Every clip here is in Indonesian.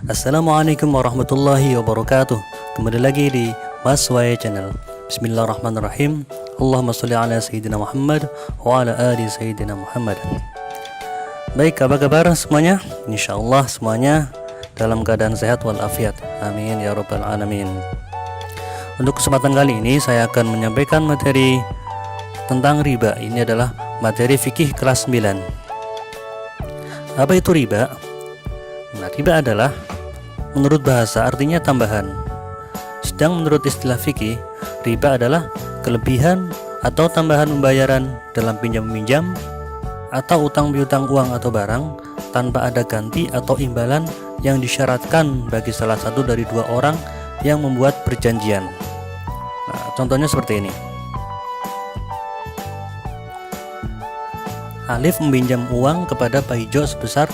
Assalamualaikum warahmatullahi wabarakatuh. Kembali lagi di Mas Way Channel. Bismillahirrahmanirrahim. Allahumma sholli ala Sayyidina Muhammad wa ala ali Sayyidina Muhammad. Baik, apa kabar semuanya? Insyaallah semuanya dalam keadaan sehat walafiat. Amin ya rabbal alamin. Untuk kesempatan kali ini saya akan menyampaikan materi tentang riba. Ini adalah materi fikih kelas 9. Apa itu riba? Nah, riba adalah menurut bahasa artinya tambahan. Sedang menurut istilah fikih, riba adalah kelebihan atau tambahan pembayaran dalam pinjam-meminjam atau utang piutang uang atau barang tanpa ada ganti atau imbalan yang disyaratkan bagi salah satu dari dua orang yang membuat perjanjian. Nah, contohnya seperti ini. Alif meminjam uang kepada Pak Ijo sebesar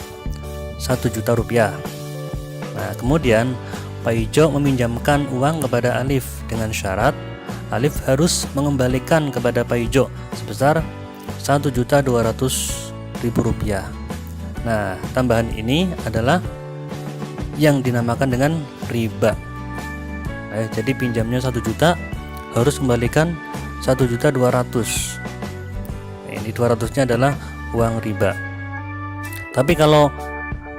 1 juta rupiah. Nah, kemudian Pak Ijo meminjamkan uang kepada Alif dengan syarat Alif harus mengembalikan kepada Pak Ijo sebesar 1.200.000 rupiah. Nah, tambahan ini adalah yang dinamakan dengan riba. Jadi pinjamnya 1 juta harus kembalikan 1.200.000. Ini 200-nya adalah uang riba. Tapi kalau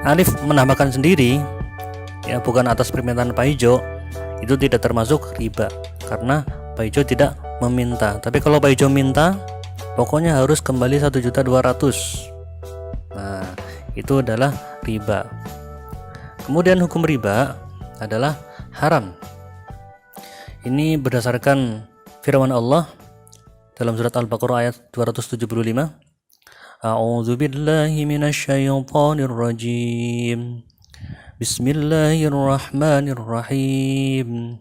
Alif menambahkan sendiri, ya bukan atas permintaan Pak Ijo, itu tidak termasuk riba karena Pak Ijo tidak meminta. Tapi kalau Pak Ijo minta, pokoknya harus kembali 1.200.000. Nah, itu adalah riba. Kemudian hukum riba adalah haram. Ini berdasarkan firman Allah dalam surat Al-Baqarah ayat 275. A'udzu billahi minasyaitonir rajim. Bismillahirrahmanirrahim.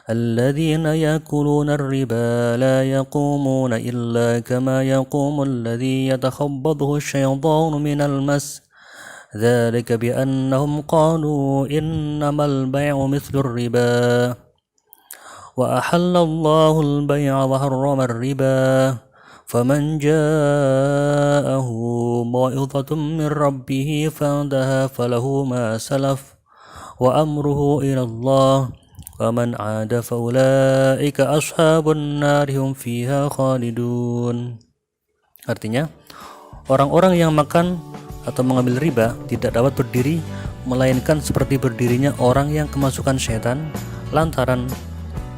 Alladzina yakuluna ar-riba la yaqumuna illa kama yaqumu alladzi yatakhabbathu asyaitanu minal mas. Dzalika bi annahum qalu innamal bay'u mithlu ar-riba. Wa ahallallahu al-bay'a wa harrama ar-riba. فمن جاءه موعظة من ربه فانتهى فله ما سلف وأمره إلى الله ومن عاد فأولئك أصحاب النار هم فيها خالدون. Artinya, orang-orang yang makan atau mengambil riba tidak dapat berdiri melainkan seperti berdirinya orang yang kemasukan setan lantaran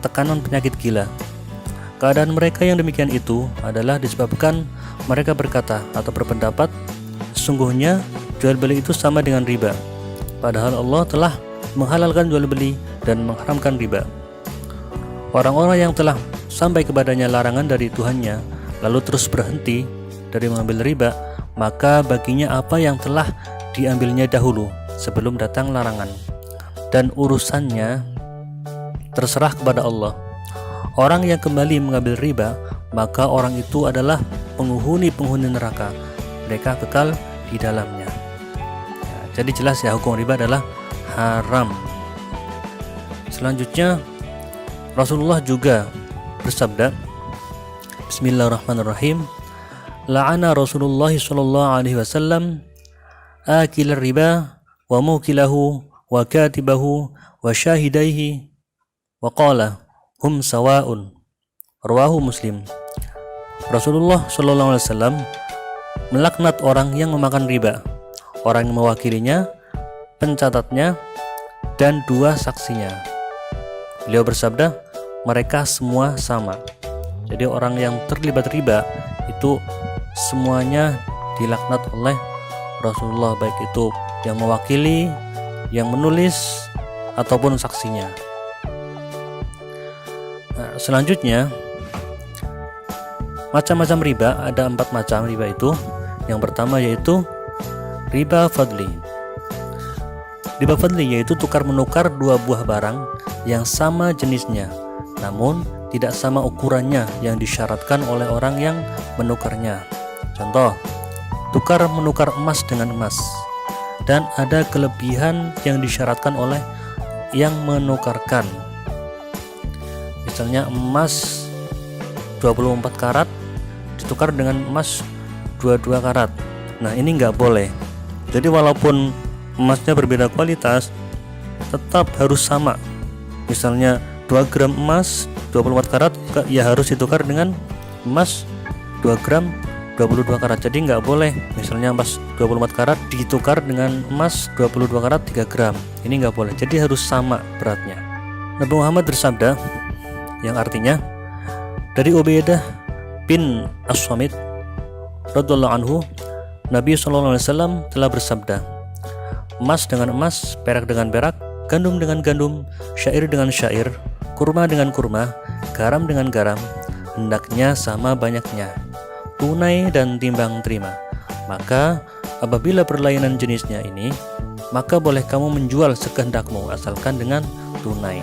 tekanan penyakit gila. Keadaan mereka yang demikian itu adalah disebabkan mereka berkata atau berpendapat sesungguhnya jual beli itu sama dengan riba, padahal Allah telah menghalalkan jual beli dan mengharamkan riba. Orang-orang yang telah sampai kepadanya larangan dari Tuhannya lalu terus berhenti dari mengambil riba, maka baginya apa yang telah diambilnya dahulu sebelum datang larangan, dan urusannya terserah kepada Allah. Orang yang kembali mengambil riba, maka orang itu adalah penghuni neraka. Mereka kekal di dalamnya. Nah, jadi jelas ya, hukum riba adalah haram. Selanjutnya, Rasulullah juga bersabda, Bismillahirrahmanirrahim. La'ana Rasulullah sallallahu alaihi wasallam akil riba wa mukilahu wa katibahu wa syahidaihi wa qala hum sawa'un. Rawahu Muslim. Rasulullah sallallahu alaihi wasallam melaknat orang yang memakan riba, orang yang mewakilinya, pencatatnya, dan dua saksinya. Beliau bersabda, mereka semua sama. Jadi orang yang terlibat riba itu semuanya dilaknat oleh Rasulullah, baik itu yang mewakili, yang menulis, ataupun saksinya. Nah, selanjutnya, macam-macam riba, ada 4 macam riba itu. Yang pertama yaitu riba fadli. Riba fadli yaitu tukar menukar dua buah barang yang sama jenisnya, namun tidak sama ukurannya yang disyaratkan oleh orang yang menukarnya. Contoh, tukar menukar emas dengan emas, dan ada kelebihan yang disyaratkan oleh yang menukarkan. Misalnya emas 24 karat ditukar dengan emas 22 karat. Nah, ini nggak boleh. Jadi walaupun emasnya berbeda kualitas, tetap harus sama. Misalnya 2 gram emas 24 karat ya harus ditukar dengan emas 2 gram 22 karat. Jadi nggak boleh misalnya emas 24 karat ditukar dengan emas 22 karat 3 gram. Ini nggak boleh. Jadi harus sama beratnya. Nabi Muhammad bersabda yang artinya, dari Ubaidah bin As-Samit radhiyallahu anhu, Nabi SAW telah bersabda, emas dengan emas, perak dengan perak, gandum dengan gandum, syair dengan syair, kurma dengan kurma, garam dengan garam, hendaknya sama banyaknya, tunai dan timbang terima. Maka apabila perlainan jenisnya ini, maka boleh kamu menjual sekehendakmu asalkan dengan tunai.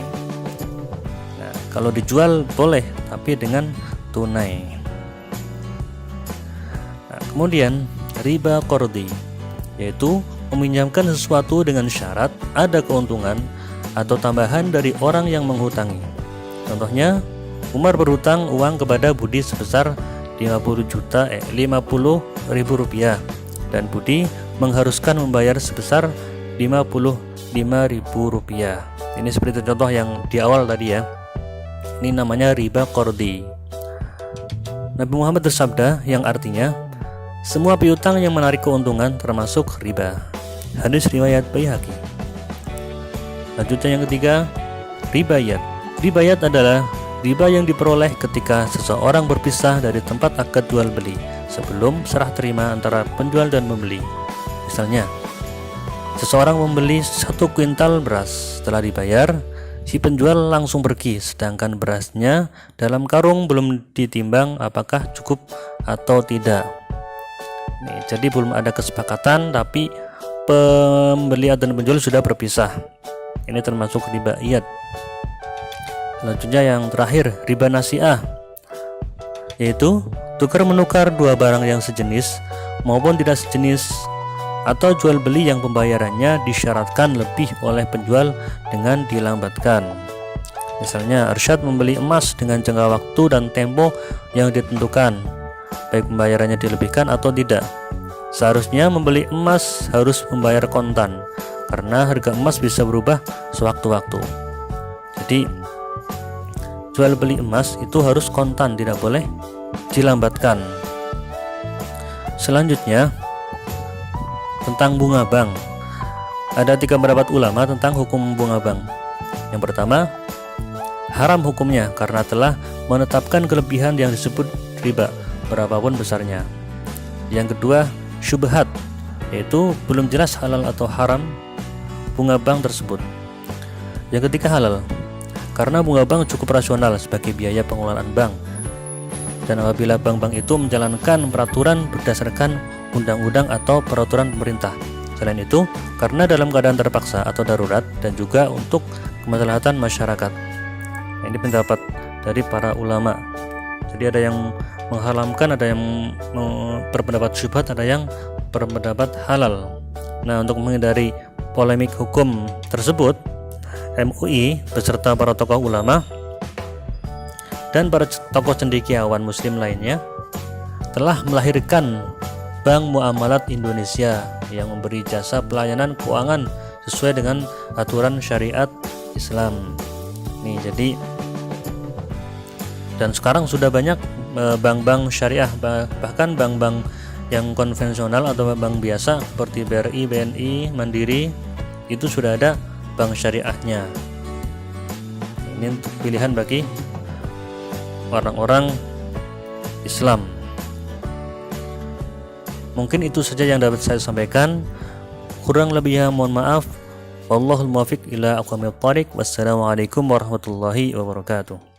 Nah, kalau dijual boleh, tapi dengan tunai. Nah, kemudian riba qardi, yaitu meminjamkan sesuatu dengan syarat ada keuntungan atau tambahan dari orang yang menghutangi. Contohnya, Umar berhutang uang kepada Budi sebesar 50.000 rupiah dan Budi mengharuskan membayar sebesar 55.000 rupiah. Ini seperti contoh yang di awal tadi ya. Ini namanya riba qardi. Nabi Muhammad bersabda yang artinya, semua piutang yang menarik keuntungan termasuk riba. Hadis riwayat Baihaqi. Lanjutnya yang ketiga, ribayat. Ribayat adalah riba yang diperoleh ketika seseorang berpisah dari tempat akad jual beli sebelum serah terima antara penjual dan pembeli. Misalnya, seseorang membeli 1 kuintal beras, setelah dibayar, si penjual langsung pergi, sedangkan berasnya dalam karung belum ditimbang apakah cukup atau tidak. Nih, jadi belum ada kesepakatan, tapi pembeli dan penjual sudah berpisah. Ini termasuk ribayat. Selanjutnya yang terakhir, riba nasi'ah, yaitu tukar menukar dua barang yang sejenis maupun tidak sejenis, atau jual beli yang pembayarannya disyaratkan lebih oleh penjual dengan dilambatkan. Misalnya, Arsyad membeli emas dengan jangka waktu dan tempo yang ditentukan, baik pembayarannya dilebihkan atau tidak. Seharusnya membeli emas harus membayar kontan, karena harga emas bisa berubah sewaktu-waktu. Jadi jual beli emas itu harus kontan, tidak boleh dilambatkan. Selanjutnya tentang bunga bank. Ada 3 pendapat ulama tentang hukum bunga bank. Yang pertama, haram hukumnya karena telah menetapkan kelebihan yang disebut riba, berapapun besarnya. Yang kedua, syubhat, yaitu belum jelas halal atau haram bunga bank tersebut. Yang ketiga, halal karena bunga bank cukup rasional sebagai biaya pengelolaan bank, dan apabila bank-bank itu menjalankan peraturan berdasarkan undang-undang atau peraturan pemerintah. Selain itu, karena dalam keadaan terpaksa atau darurat, dan juga untuk kemaslahatan masyarakat. Ini pendapat dari para ulama. Jadi ada yang mengharamkan, ada yang berpendapat syubhat, ada yang berpendapat halal. Nah, untuk menghindari polemik hukum tersebut, MUI beserta para tokoh ulama dan para tokoh cendekiawan muslim lainnya telah melahirkan Bank Muamalat Indonesia yang memberi jasa pelayanan keuangan sesuai dengan aturan syariat Islam. Nih, jadi dan sekarang sudah banyak bank-bank syariah, bahkan bank-bank yang konvensional atau bank biasa seperti BRI, BNI, Mandiri, itu sudah ada bank syariahnya. Ini untuk pilihan bagi orang-orang Islam. Mungkin itu saja yang dapat saya sampaikan. Kurang lebihnya mohon maaf. Wallahul muwaffiq ila aqwamit thoriq. Wassalamualaikum warahmatullahi wabarakatuh.